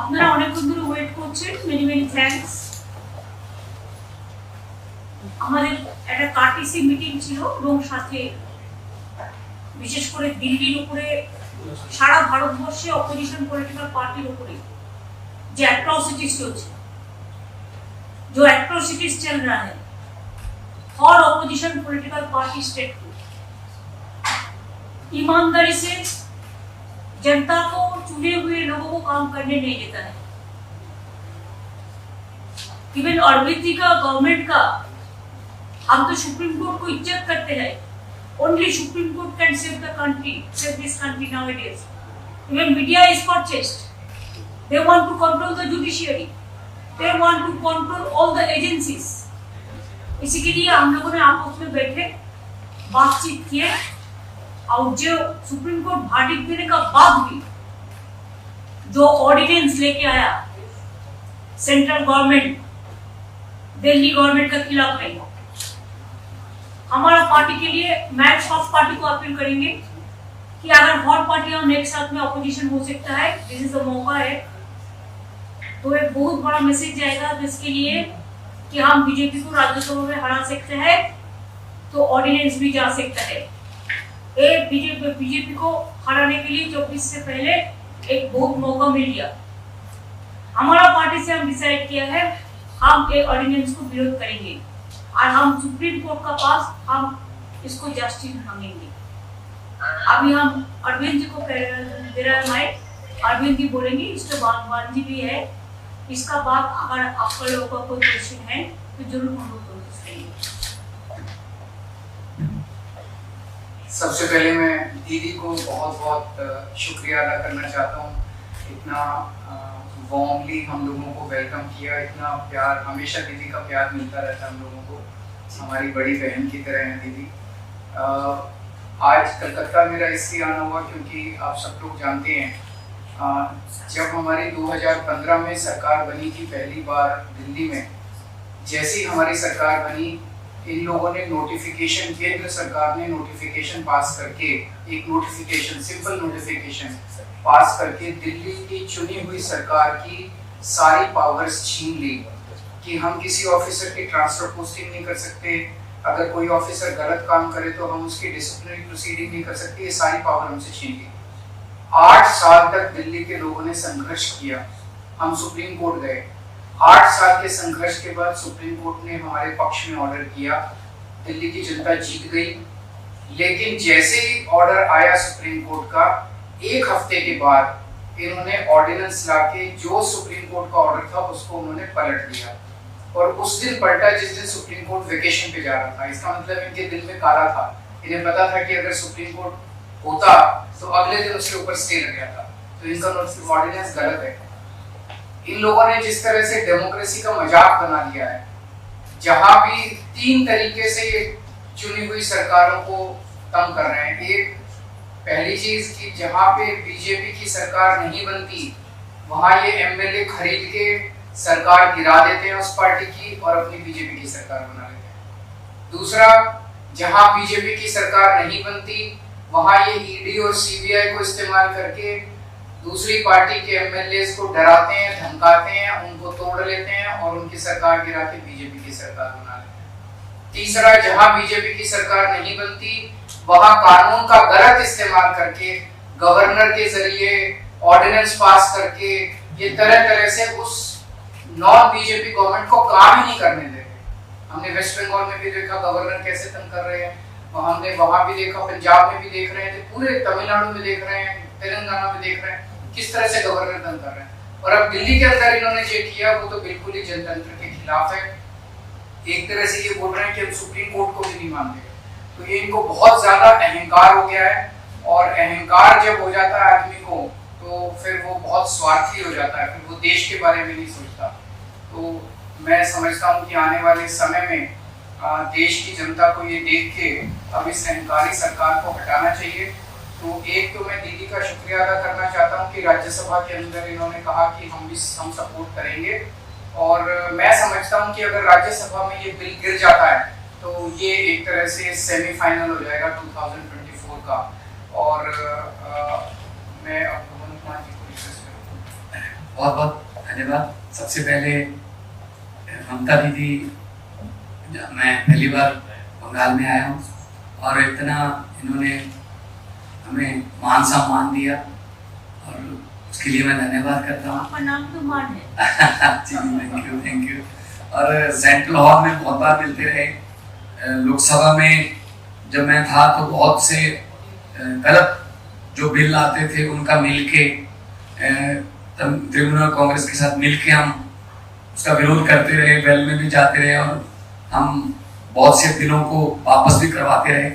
আপনারা অনেকক্ষণ ধরে ওয়েট করছেন, মেনি মেনি থ্যাঙ্কস। আমাদের একটা কার্টিসি মিটিং ছিল এবং সাথে বিশেষ করে দিল্লির উপরে সারা ভারতবর্ষে অপোজিশন পলিটিক্যাল পার্টির উপরে যে एट्रोसिटीज चलছে, जो एट्रोसिटीज चल रहा है और ऑपोजिशन पॉलिटिकल पार्टी स्टेट को ईमानदारी से जनता को, चुने हुए लोगों को काम करने नहीं देता है। इवन अरविंद जी का गवर्नमेंट का, हम तो सुप्रीम कोर्ट को इज्जत करते हैं। Only supreme court can save the country, save this country nowadays. Even media is purchased. They want to control the judiciary. They want to control all the agencies. इसी के लिए हम लोगों ने आपस में बैठे बातचीत किए और जो सुप्रीम कोर्ट वर्डिक्ट देने का बाद भी जो ऑर्डिनेंस लेके आया सेंट्रल गवर्नमेंट, दिल्ली गवर्नमेंट का खिलाफ है, हमारा पार्टी के लिए मैं सब पार्टी को अपील करेंगे कि अगर हर पार्टियां एक साथ में अपोजिशन हो सकता है, दिस इज द मौका है, तो एक बहुत बड़ा मैसेज जाएगा इसके लिए कि हम बीजेपी को राज्यसभा में हरा सकते हैं, तो ऑर्डिनेंस भी जा सकता है। एक बीजेपी को हराने के लिए 24 से पहले एक बहुत मौका मिल गया। हमारा पार्टी से हम डिसाइड किया है हम एक ऑर्डिनेंस को विरोध करेंगे और हम सुप्रीम कोर्ट का पास हम इसको जस्टिस मांगेंगे। अभी हम अरविंद जी को दे रहे हैं माइक, अरविंद जी बोलेंगे, इसके बाद जी भी है। इसका बाद अगर आपका लोगों का कोई क्वेश्चन है तो जरूर हम लोग करेंगे। सबसे पहले मैं दीदी को बहुत बहुत शुक्रिया अदा करना चाहता हूँ। इतना वार्मली हम लोगों को वेलकम किया, इतना प्यार, हमेशा दीदी का प्यार मिलता रहता है हम लोगों को, हमारी बड़ी बहन की तरह है दीदी। आज कलकत्ता मेरा इसलिए आना हुआ क्योंकि आप सब लोग जानते हैं जब हमारी 2015 में सरकार बनी थी पहली बार दिल्ली में, जैसी हमारी सरकार बनी, इन लोगों ने नोटिफिकेशन, केंद्र सरकार ने नोटिफिकेशन पास करके, एक नोटिफिकेशन, सिंपल नोटिफिकेशन पास करके दिल्ली की चुनी हुई सरकार की सारी पावर्स छीन ली कि हम किसी ऑफिसर की ट्रांसफर पोस्टिंग नहीं कर सकते, अगर कोई ऑफिसर गलत काम करे तो हम उसकी डिसिप्लिनरी प्रोसीडिंग नहीं कर सकते, ये सारी पावर हमसे छीन ली। 8 साल तक दिल्ली के लोगों ने संघर्ष किया, हम सुप्रीम कोर्ट गए। 8 साल के संघर्ष के बाद सुप्रीम कोर्ट ने हमारे पक्ष में ऑर्डर किया, दिल्ली की जनता जीत गई। लेकिन जैसे ही ऑर्डर आया सुप्रीम कोर्ट का, 1 हफ्ते के बाद इन्होंने ऑर्डिनेंस लाके जो सुप्रीम कोर्ट का ऑर्डर था उसको उन्होंने पलट दिया, और उस दिन पलटा जिस दिन सुप्रीम कोर्ट वेकेशन पे जा रहा था। इसका मतलब इनके दिल में काला था, इन्हें पता था कि अगर सुप्रीम कोर्ट होता तो अगले दिन उसके ऊपर स्टे लग गया था, तो इनका ऑर्डिनेंस गलत है। इन लोगों ने जिस तरह से डेमोक्रेसी का मजाक बना दिया है, जहां भी 3 तरीके से चुनी हुई सरकारों को तंग कर रहे हैं। एक, पहली चीज कि जहां पे बीजेपी की सरकार नहीं बनती वहां ये एमएलए खरीद के सरकार गिरा देते हैं उस पार्टी की और अपनी बीजेपी की सरकार बना लेते हैं। दूसरा, जहां बीजेपी की सरकार नहीं बनती वहां ये ईडी और सीबीआई को इस्तेमाल करके दूसरी पार्टी के एमएलए को डराते हैं, धमकाते हैं, उनको तोड़ लेते हैं और उनकी सरकार गिरा के बीजेपी की सरकार बना लेते हैं। तीसरा, जहां बीजेपी की सरकार नहीं बनती वहां कानून का गलत इस्तेमाल करके, गवर्नर के जरिए ऑर्डिनेंस पास करके ये तरह तरह से उस नॉन बीजेपी गवर्नमेंट को काम ही नहीं करने देते। हमने वेस्ट बंगाल में भी देखा गवर्नर कैसे तंग कर रहे हैं, हमने वहां भी देखा, पंजाब में भी देख रहे हैं, पूरे तमिलनाडु में देख रहे हैं, तेलंगाना में देख रहे हैं किस तरह से गवर्नर तंग कर रहे हैं। और अब दिल्ली के अंदर इन्होंने जो किया वो तो बिल्कुल ही जनतंत्र के खिलाफ है। एक तरह से ये बोल रहे हैं कि हम सुप्रीम कोर्ट को भी नहीं मानते, तो ये इनको बहुत ज्यादा अहंकार हो गया है, और अहंकार जब हो जाता है आदमी को तो फिर वो बहुत स्वार्थी हो जाता है, फिर वो देश के बारे में नहीं सोचता। तो मैं समझता हूँ कि आने वाले समय में देश की जनता को ये देख के अब इस अहंकारी सरकार को हटाना चाहिए। तो एक तो मैं दीदी का शुक्रिया अदा करना चाहता हूँ कि राज्यसभा के अंदर इन्होंने कहा कि हम सपोर्ट करेंगे, और मैं समझता हूँ कि अगर राज्यसभा में ये बिल गिर जाता है तो ये एक तरह से सेमीफाइनल हो जाएगा 2024 का। और मैं अब भगवंत मान जी को रिक्वेस्ट करूँगा। बहुत बहुत धन्यवाद। सबसे पहले ममता दीदी, मैं पहली बार बंगाल में आया हूँ और इतना इन्होंने हमें मान सम्मान दिया और उसके लिए मैं धन्यवाद करता हूँ। आपका नाम तो मान है। जी थैंक यू। और सेंट्रल हॉल में बहुत बार मिलते रहे। लोकसभा में जब मैं था तो बहुत से गलत जो बिल आते थे उनका मिलके तृणमूल कांग्रेस के साथ मिलके हम उसका विरोध करते रहे, वेल में भी जाते रहे और हम बहुत से बिलों को वापस भी करवाते रहे।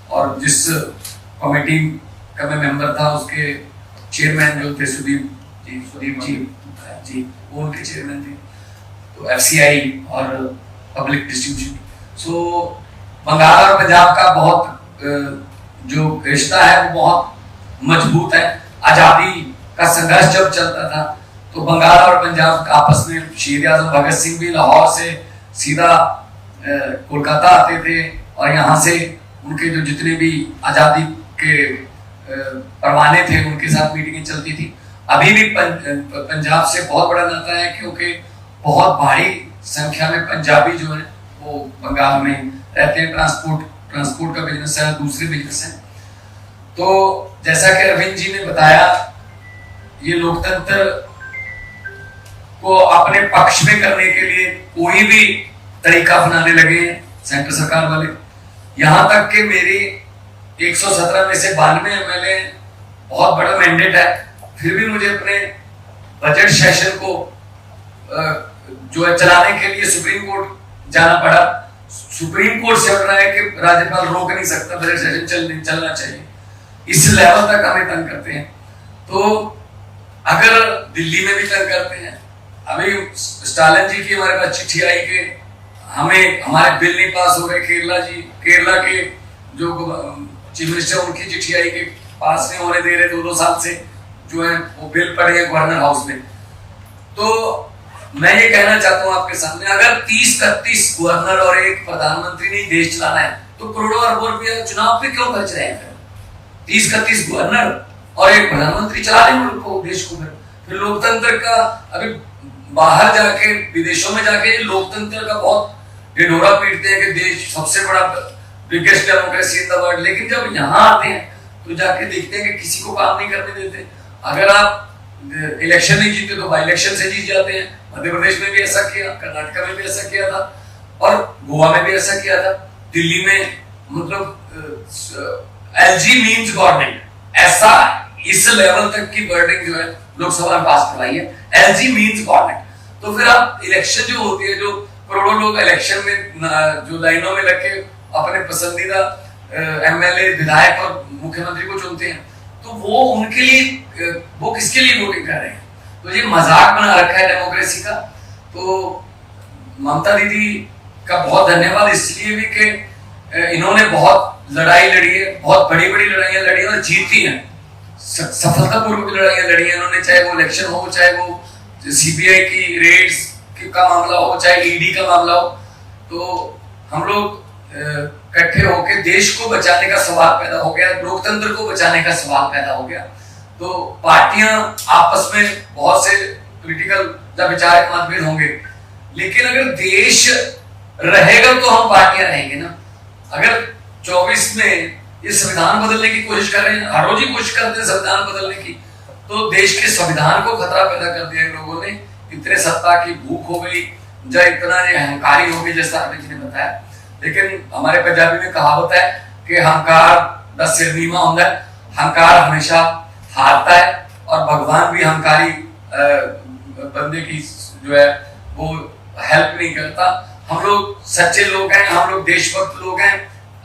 और जिस कमेटी का मैं मेंबर था उसके चेयरमैन जो थे सुदीप जी वो उनके चेयरमैन थे। तो FCI और पब्लिक डिस्ट्रीब्यूशन, सो बंगाल और पंजाब का बहुत जो रिश्ता है वो बहुत मजबूत है। आज़ादी का संघर्ष जब चलता था तो बंगाल और पंजाब आपस में शहीद आजम भगत सिंह भी लाहौर से सीधा कोलकाता आते थे और यहाँ से उनके जो जितने भी आज़ादी के परवाने थे उनके साथ मीटिंगें चलती थी। अभी भी पंजाब से बहुत बड़ा नाता है क्योंकि बहुत भारी संख्या में पंजाबी जो है वो बंगाल में रहते हैं। ट्रांसपोर्ट का बिजनेस है, दूसरे बिजनेस है। तो जैसा कि अरविंद जी ने बताया, ये लोकतंत्र को अपने पक्ष में करने के लिए कोई भी तरीका अपनाने लगे हैं सेंटर सरकार वाले। यहाँ तक कि मेरी 117 में से 92 MLA, बहुत बड़ा मैंडेट है, फिर भी मुझे अपने बजट सेशन को जो है चलाने के लिए सुप्रीम कोर्ट जाना पड़ा। सुप्रीम कोर्ट से ऑर्डर है कि राज्यपाल रोक नहीं सकता, बजट सेशन चलना चाहिए। इस लेवल तक हमें तंग करते हैं। तो अगर दिल्ली में भी तंग करते हैं, अभी स्टालिन जी की हमारे पास चिट्ठी आई कि हमें हमारे बिल नहीं पास हो रहे। केरला के जो चीफ मिनिस्टर उनकी चिट्ठी आई कि पास नहीं होने दे रहे 2-2 साल से जो है वो बिल पड़े हैं गवर्नर हाउस में। तो मैं ये कहना चाहता हूँ आपके सामने, अगर 30-31 गवर्नर और एक प्रधानमंत्री ने देश चलाना है तो करोड़ों अरबों रुपया चुनाव पे क्यों खर्च रहे हैं? 30-31 गवर्नर और एक प्रधानमंत्री चला रहे मुल्क को, देश को। फिर लोकतंत्र का अभी बाहर जाके विदेशों में जाके लोकतंत्र का बहुत ढिढोरा पीटते हैं कि देश सबसे बड़ा biggest democracy in the world, लेकिन जब यहाँ आते हैं तो जाके देखते हैं कि किसी को काम नहीं करने देते। अगर आप इलेक्शन नहीं जीते तो बाई इलेक्शन से जीत जाते हैं। मध्य प्रदेश में भी ऐसा किया, कर्नाटक में भी ऐसा किया था और गोवा में भी ऐसा किया था। दिल्ली में मतलब LG मीन्स गवर्नमेंट, ऐसा इस लेवल तक की वर्डिंग जो है लोकसभा में पास करवाई है, LG मीन्स गवर्नमेंट। तो फिर आप इलेक्शन जो होती है, जो करोड़ों लोग इलेक्शन में जो लाइनों में लग के अपने पसंदीदा MLA, विधायक और मुख्यमंत्री को चुनते हैं, तो वो उनके लिए, वो किसके लिए वोटिंग कर रहे हैं? तो ये मजाक बना रखा है डेमोक्रेसी का। तो ममता दीदी का बहुत धन्यवाद इसलिए भी कि इन्होंने बहुत लड़ाई लड़ी है, बहुत बड़ी बड़ी लड़ाइयां लड़ी और जीती हैं, सफलतापूर्वक लड़ाइयां लड़ी हैं इन्होंने। चाहे वो इलेक्शन हो, चाहे वो CBI की रेड्स का मामला हो, चाहे ED का मामला हो। तो हम लोग इकट्ठे होकर देश को बचाने का सवाल पैदा हो गया, लोकतंत्र को बचाने का सवाल पैदा हो गया। तो पार्टियां आपस में बहुत से पॉलिटिकल विचार मतभेद होंगे, लेकिन अगर देश रहेगा तो हम पार्टियां रहेंगे ना। अगर 24 में ये संविधान बदलने की कोशिश कर रहे हैं, हर रोज ही कोशिश करते हैं संविधान बदलने की, तो देश के संविधान को खतरा पैदा कर दिया इन लोगों ने। इतने सत्ता की भूख हो गई, जब इतना अहंकारी हो गए जैसा अरविंद जी ने बताया। लेकिन हमारे पंजाबी में कहावत है कि हंकार दा सिर नीवा होता है, हंकार हमेशा हारता है और भगवान भी हंकारी बंदे की जो है वो हेल्प नहीं करता। हम लोग सच्चे लोग हैं, हम लोग देशभक्त लोग हैं,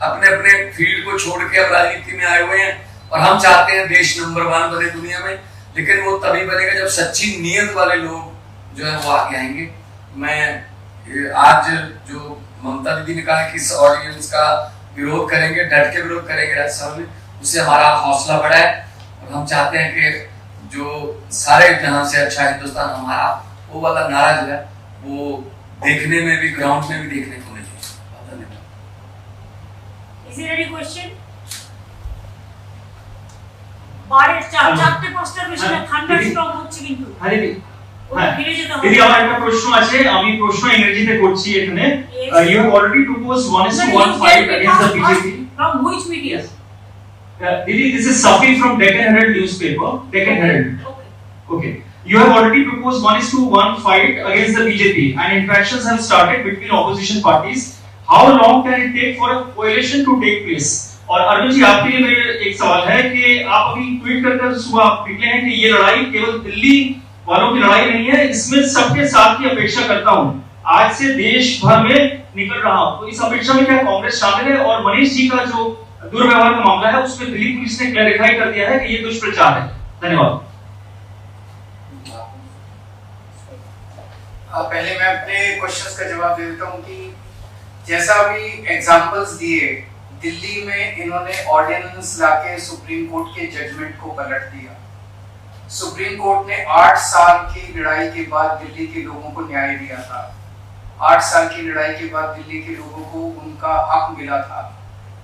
अपने अपने फील्ड को छोड़ के अब राजनीति में आए हुए हैं और हम चाहते हैं देश नंबर 1 बने दुनिया में। लेकिन वो तभी बनेगा जब सच्ची नीयत वाले लोग जो है वो आगे आएंगे। मैं आज जो ममता दीदी ने कहा कि इस ऑर्डिनेंस का विरोध करेंगे, डट के विरोध करेंगे राज्यसभा में, उससे हमारा हौसला बढ़ा है और हम चाहते हैं कि जो सारे जहां से अच्छा हिंदुस्तान हमारा, वो वाला नारा जो है वो देखने में भी, ग्राउंड में भी देखने को मिले। धन्यवाद। Is there any question? বারের চারটে পাঁচটা বেশি না ঠান্ডা স্ট্রং হচ্ছে কিন্তু। হ্যাঁ ফিরে যেতে হবে। দিদি আমার একটা প্রশ্ন আছে, আমি প্রশ্ন ইংরেজিতে করছি এখানে। You have already proposed 1:1 fight against the BJP. From which media? Didi, this is Safi from Deccan Herald newspaper. Deccan Herald. Okay. Okay. You have already proposed 1:1 fight against the BJP, and interactions have started between opposition parties. How long can it take for a coalition to take place? और अर्जुन जी आपके लिए मेरे एक सवाल है कि आप अभी ट्वीट कर सुबह निकले हैं कि ये लड़ाई केवल दिल्ली वालों की लड़ाई नहीं है, इसमें सबके साथ की अपेक्षा करता हूं, आज से देश भर में निकल रहा हूं। तो इस अपेक्षा में क्या कांग्रेस शामिल है? और मनीष जी का जो दुर्व्यवहार का मामला है उसमें दिल्ली पुलिस ने क्लैरिफाई कर दिया है कि ये दुष्प्रचार है। धन्यवाद। पहले मैं अपने क्वेश्चंस का जवाब दे देता हूं कि जैसा अभी एग्जांपल्स दिए, दिल्ली में इन्होंने ऑर्डिनेंस लाके सुप्रीम कोर्ट के जजमेंट को पलट दिया। सुप्रीम कोर्ट ने 8 साल की लड़ाई के बाद दिल्ली के लोगों को न्याय दिया था। 8 साल की लड़ाई के बाद दिल्ली के लोगों को उनका हक मिला था,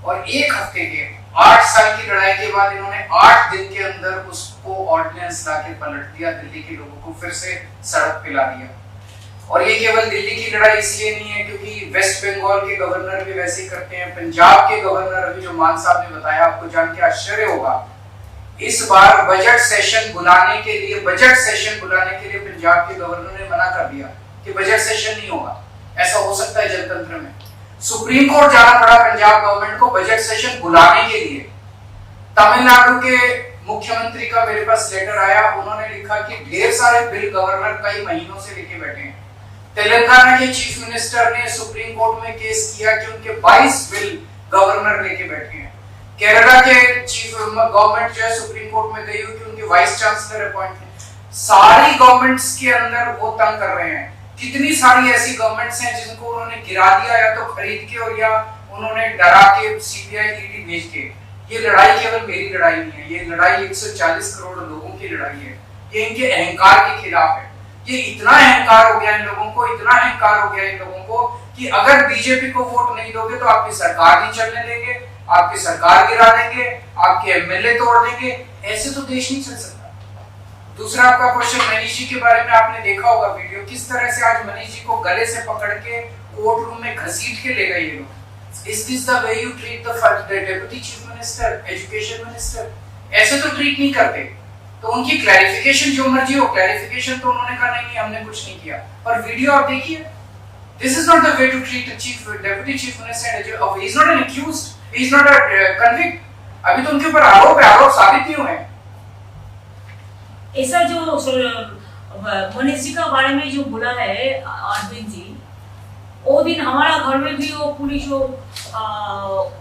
और एक हफ्ते के 8 साल की लड़ाई के बाद इन्होंने 8 दिन के अंदर उसको ऑर्डिनेंस लाके पलट दिया, दिल्ली के लोगों को फिर से सड़क पे ला दिया। और ये केवल दिल्ली की लड़ाई इसलिए नहीं है क्योंकि वेस्ट बंगाल के गवर्नर भी वैसे ही करते हैं, पंजाब के गवर्नर अभी जो मान साहब ने बताया, आपको जान के आश्चर्य होगा, इस बार बजट सेशन बुलाने के लिए पंजाब के गवर्नर ने मना कर दिया कि बजट सेशन नहीं होगा। ऐसा हो सकता है जनतंत्र में? सुप्रीम कोर्ट जाना पड़ा पंजाब गवर्नमेंट को बजट सेशन बुलाने के लिए। तमिलनाडु के मुख्यमंत्री का मेरे पास लेटर आया, उन्होंने लिखा कि ढेर सारे बिल गवर्नर कई महीनों से लेके बैठे हैं। तेलंगाना के चीफ मिनिस्टर ने सुप्रीम कोर्ट में केस किया कि उनके 22 बिल गवर्नर लेके बैठे हैं। केरला के चीफ गवर्नमेंट जो है सुप्रीम कोर्ट में गई हुई कि उनके वाइस चांसलर अपॉइंट है। सारी गवर्नमेंट्स के अंदर वो तंग कर रहे हैं। कितनी सारी ऐसी गवर्नमेंट्स हैं जिनको उन्होंने गिरा दिया, या तो खरीद के और या उन्होंने डरा के सीबीआई ईडी भेज के। ये लड़ाई केवल मेरी लड़ाई नहीं है, ये लड़ाई 140 करोड़ लोगों की लड़ाई है। ये इनके अहंकार के खिलाफ है। ये इतना अहंकार हो गया इन लोगों को, इतना अहंकार हो गया इन लोगों को कि अगर बीजेपी को वोट नहीं दोगे तो आपकी सरकार नहीं चलने देंगे, आपकी सरकार गिरा देंगे, आपके एमएलए तोड़ देंगे। ऐसे तो देश नहीं चल सकता। दूसरा आपका क्वेश्चन मनीष जी के बारे में, आपने देखा होगा वीडियो, किस तरह से आज मनीष जी को गले से पकड़ के कोर्ट रूम में घसीट के ले गए ये लोग। Is this the way you treat the deputy chief minister, education minister? ऐसे तो ट्रीट नहीं करते। तो उनकी क्लैरिफिकेशन जो मर्जी हो, क्लैरिफिकेशन तो उन्होंने कहा नहीं हमने कुछ नहीं किया। और वीडियो आप देखिए, this is not the way to treat a deputy chief minister. He is not an accused, he is not a convict. अभी तो उनके ऊपर आरोप साबित नहीं हुए हैं। ऐसा जो मनीष जी का बारे में जो बोला है अरविंद जी, वो दिन हमारा घर में भी वो पुलिस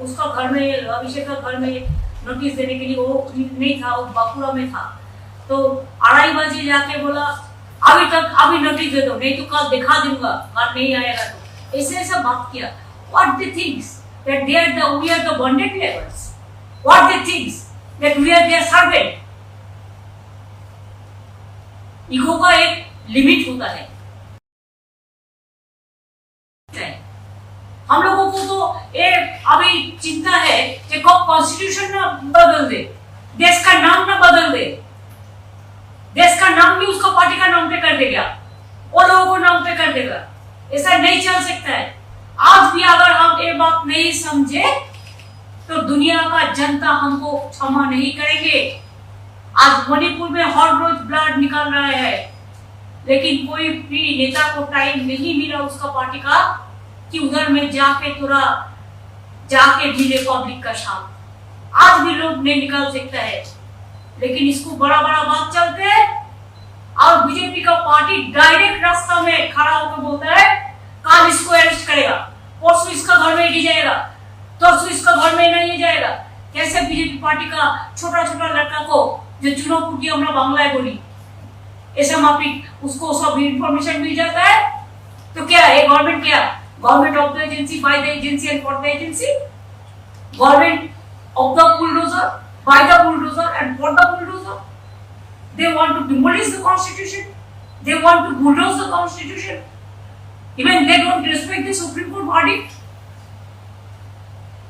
उसका घर में, अभिषेक का घर में नोटिस देने के लिए वो नहीं था, वो बांकुड़ा में था। तो 2:30 बजे जाके बोला अभी नोटिस दे दो, नहीं तो कल दिखा दूंगा, कल नहीं आएगा। तो ऐसा बात किया। What they thinks that we are the bonded laborers? What they thinks that we are their servant? Ego का एक लिमिट होता है। हम लोगों को तो अभी चिंता है कि कब कॉन्स्टिट्यूशन ना बदल दे, देश का नाम ना बदल दे, देश का नाम भी उसका पार्टी का नाम पे कर देगा, वो लोगों को नाम पे कर देगा। ऐसा नहीं चल सकता है। आज भी अगर हम ये बात नहीं समझे तो दुनिया का जनता हमको क्षमा नहीं करेंगे। आज मणिपुर में हर रोज ब्लड निकल रहा है, लेकिन कोई भी नेता को टाइम नहीं मिला उसका पार्टी का कि उधर में जाके ढीले पब्लिक का साथ। आज भी लोग नहीं निकाल सकता है, लेकिन इसको बड़ा बात चलते हैं। और बीजेपी का पार्टी डायरेक्ट रास्ता में खड़ा होकर बोलता है कल इसको अरेस्ट करेगा, परसों इसका घर में ईडी जाएगा, परसों इसका घर में नहीं जाएगा। कैसे बीजेपी पार्टी का छोटा लड़का को जो चुनाव की हमरा बांग्लाয় बोली, ऐसा माफिक उसको सब इंफॉर्मेशन मिल जाता है। तो क्या है गवर्नमेंट? क्या government of the agency, by the agency and for the agency? Government of the bulldozer, by the bulldozer and for the bulldozer? They want to demolish the constitution, they want to bulldoze the constitution, even they don't respect the Supreme Court verdict.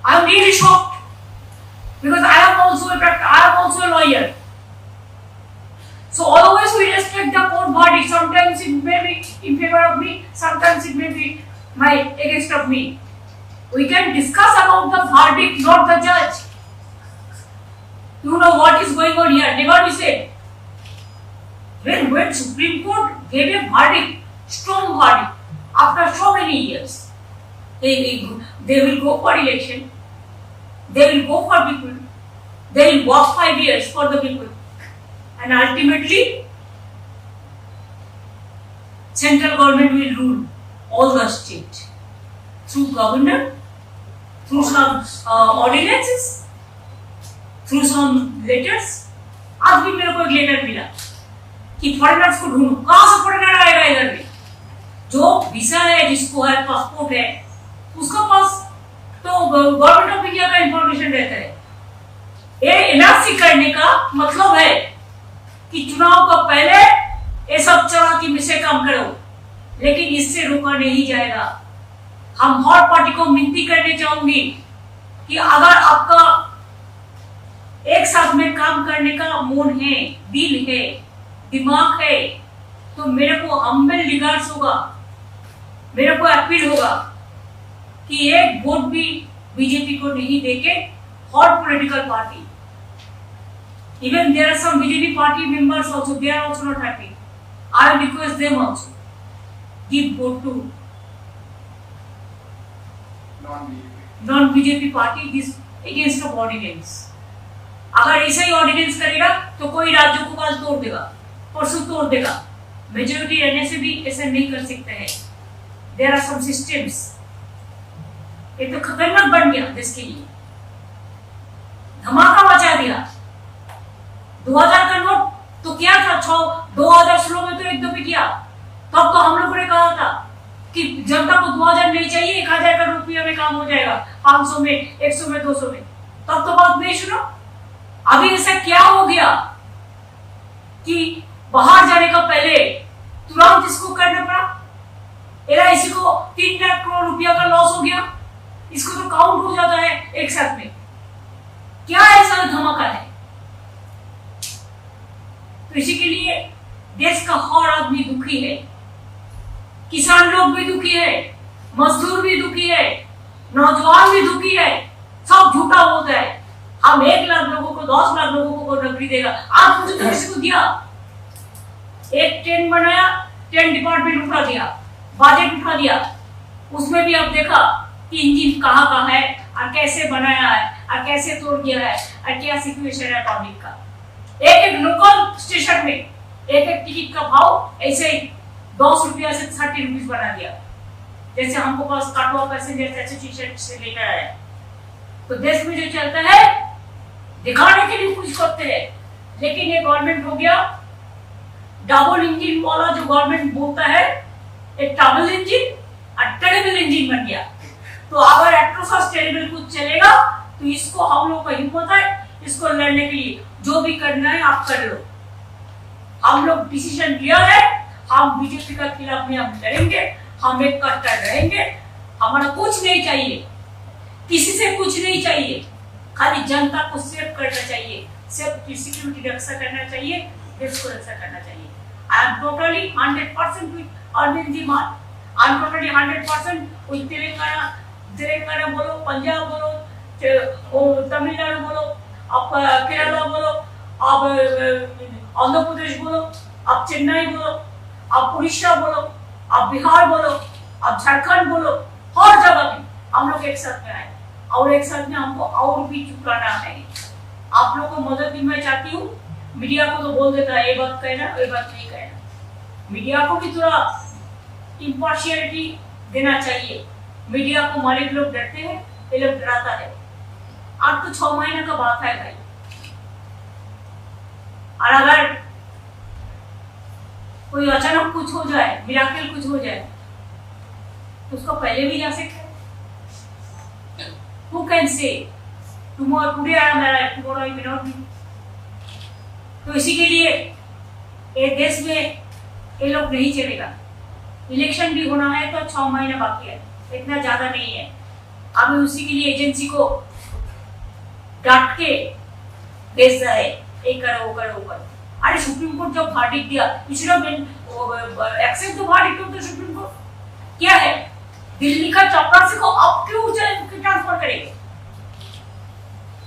I am really shocked because I am also a lawyer. So always we respect the court verdict. Sometimes it may be in favor of me, sometimes it may be against of me. We can discuss about the verdict, not the judge. You know what is going on here? Never we said. When Supreme Court gave a verdict, strong verdict, after so many years, they will go for election, they will go for people, they will work 5 years for the people, and ultimately, central government will rule all the state through governor, through some ordinances, through some letters. आज भी मेरे को एक letter मिला कि foreigners को ढूंढो, कहां से फॉरेनर आएगा इधर में? जो वीजा है, जिसको है पासपोर्ट है, उसका पास तो गवर्नमेंट ऑफ इंडिया का इंफॉर्मेशन रहता है। ये एनआरसी करने का मतलब है कि चुनाव का पहले ये सब चलाकी में से काम करो, लेकिन इससे रोका नहीं जाएगा। हम हर पार्टी को विनती करने चाहूंगी कि अगर आपका एक साथ में काम करने का मूड है, दिल है, दिमाग है, तो मेरे को हम्बल रिगार्ड्स होगा, मेरे को अपील होगा कि एक वोट भी बीजेपी को नहीं देके हर political party, even there are some BJP party members also, they are also not happy. I request them also give vote to non-BJP party this against the ordinance. अगर ऐसा ही ऑर्डिनेंस करेगा तो कोई राज्यों को कल तोड़ देगा, परसों तोड़ देगा। मेजोरिटी रहने से भी ऐसा नहीं कर सकते हैं। There are some systems. ये तो खतरनाक बन गया देश के लिए, धमाका मचा दिया। 2000 का नोट तो क्या था, 2016 में तो एकदम भी किया। तब तो हम लोगों ने कहा था कि जनता को 2000 नहीं चाहिए, 1000 का रुपया में काम हो जाएगा, 500 में, 100 में, 200 में। तब तो बात नहीं सुनो। अभी ऐसा क्या हो गया कि बाहर जाने का पहले तुरंत इसको करना पड़ा। एलआईसी को 3 लाख करोड़ रुपया का लॉस हो गया, इसको तो काउंट हो जाता है एक साथ में। क्या ऐसा धमाका है? तो इसी के लिए देश का हर आदमी दुखी है, किसान लोग भी दुखी है, मजदूर भी दुखी है, नौजवान भी दुखी है। सब झूठा होता है। हम 1 लाख लोगों को, 10 लाख लोगों को नौकरी देगा। आज मुझे तो किसी को दिया, एक ट्रेन बनाया, ट्रेन डिपार्टमेंट उठा दिया, बजट उठा दिया। उसमें भी आप देखा कि इंजन कहाँ है और कैसे बनाया है और कैसे तोड़ दिया है और क्या सिचुएशन है पब्लिक का। एक लोकल स्टेशन में एक टिकट का भाव ऐसे ही 10 रुपया से 30 रुपीज बना दिया। जैसे हमको पास काटवा पैसेंजर एसोसिएशन से लेकर आया। तो देश में जो चलता है दिखाने के लिए कुछ करते हैं, लेकिन ये गवर्नमेंट हो गया डबल इंजन वाला। जो गवर्नमेंट बोलता है एक डबल इंजन और टेरेबल इंजन बन गया। तो अगर एट्रोसस टेरेबल कुछ चलेगा तो इसको हम लोग का हिम्मत है इसको लड़ने के लिए। जो भी करना है आप कर लो। हम लोग डिसीजन लिया है, हम बीजेपी का खिलाफ में हम लड़ेंगे, हम एक कट्टर रहेंगे। हमारा कुछ नहीं चाहिए, किसी से कुछ नहीं चाहिए, खाली जनता को सेव करना चाहिए, सेफ सिक्योरिटी रक्षा करना चाहिए, देश को रक्षा करना चाहिए। I am totally 100% with Arvind ji Mann. I am totally 100% with Telangana बोलो, पंजाब बोलो, तमिलनाडु बोलो, आप केरला बोलो, आप आंध्र प्रदेश बोलो, आप चेन्नई बोलो, आप उड़ीसा बोलो, आप बिहार बोलो, आप झारखंड बोलो, हर जगह पे हम लोग एक साथ में आए और एक साथ में हमको और भी चुकाना है। आप लोगों को मदद भी मैं चाहती हूँ। मीडिया को तो बोल देता है ये बात कहना, ये बात नहीं कहना। मीडिया को भी थोड़ा इम्पार्शियलिटी देना चाहिए। मीडिया को मालिक लोग डरते हैं, ये लोग डराता है। अब तो 6 महीने का बात है भाई, और अगर कोई अचानक कुछ हो जाए, मिराकल कुछ हो जाए, तो उसको पहले भी जा सकते हैं। Who can say tomorrow, today I am alive, tomorrow I may not be। तो इसी के लिए ये देश में ये लोग नहीं चलेगा। इलेक्शन भी होना है तो 6 महीने बाकी है, इतना ज्यादा नहीं है। अभी उसी के लिए एजेंसी को डांट के भेज रहा है, ये करो वो करो वो करो। अरे सुप्रीम कोर्ट जब वर्डिक्ट दिया, you should have been accept the verdict of the supreme court. क्या है, दिल्ली का चपरासी को अब क्यों ट्रांसफर करेंगे?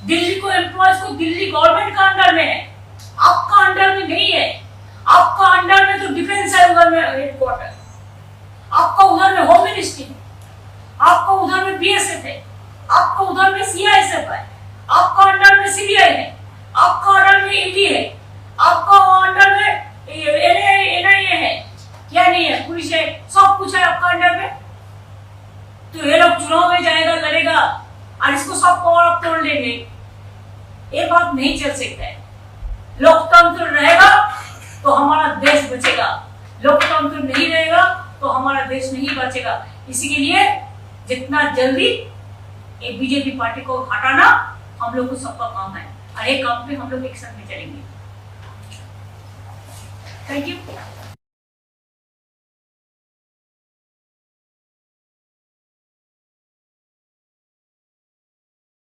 दिल्ली को एम्प्लॉयज को दिल्ली गवर्नमेंट का अंडर में है, आपका अंडर में नहीं है। आपका अंडर में तो डिफेंस है, उधर में हेडक्वार्टर, आपका उधर में होम मिनिस्ट्री है, आपका उधर में बीएसएफ है, आपका उधर में सीआईएसएफ है, आपका अंडर में सीबीआई है, आपका अंडर में ईडी है, आपका अंडर में एनआईए है, क्या नहीं है, पुलिस है, सब कुछ है आपका अंडर में। तो ये लोग चुनाव में जाएगा, लड़ेगा और इसको सब पावर आप तोड़ लेंगे, ये बात नहीं चल सकता है। लोकतंत्र रहेगा तो हमारा देश बचेगा, लोकतंत्र नहीं रहेगा तो हमारा देश नहीं बचेगा। इसी के लिए जितना जल्दी ये बीजेपी पार्टी को हटाना हम लोग को सबका काम है, और ये काम पे हम लोग एक्शन में चलेंगे। Thank you.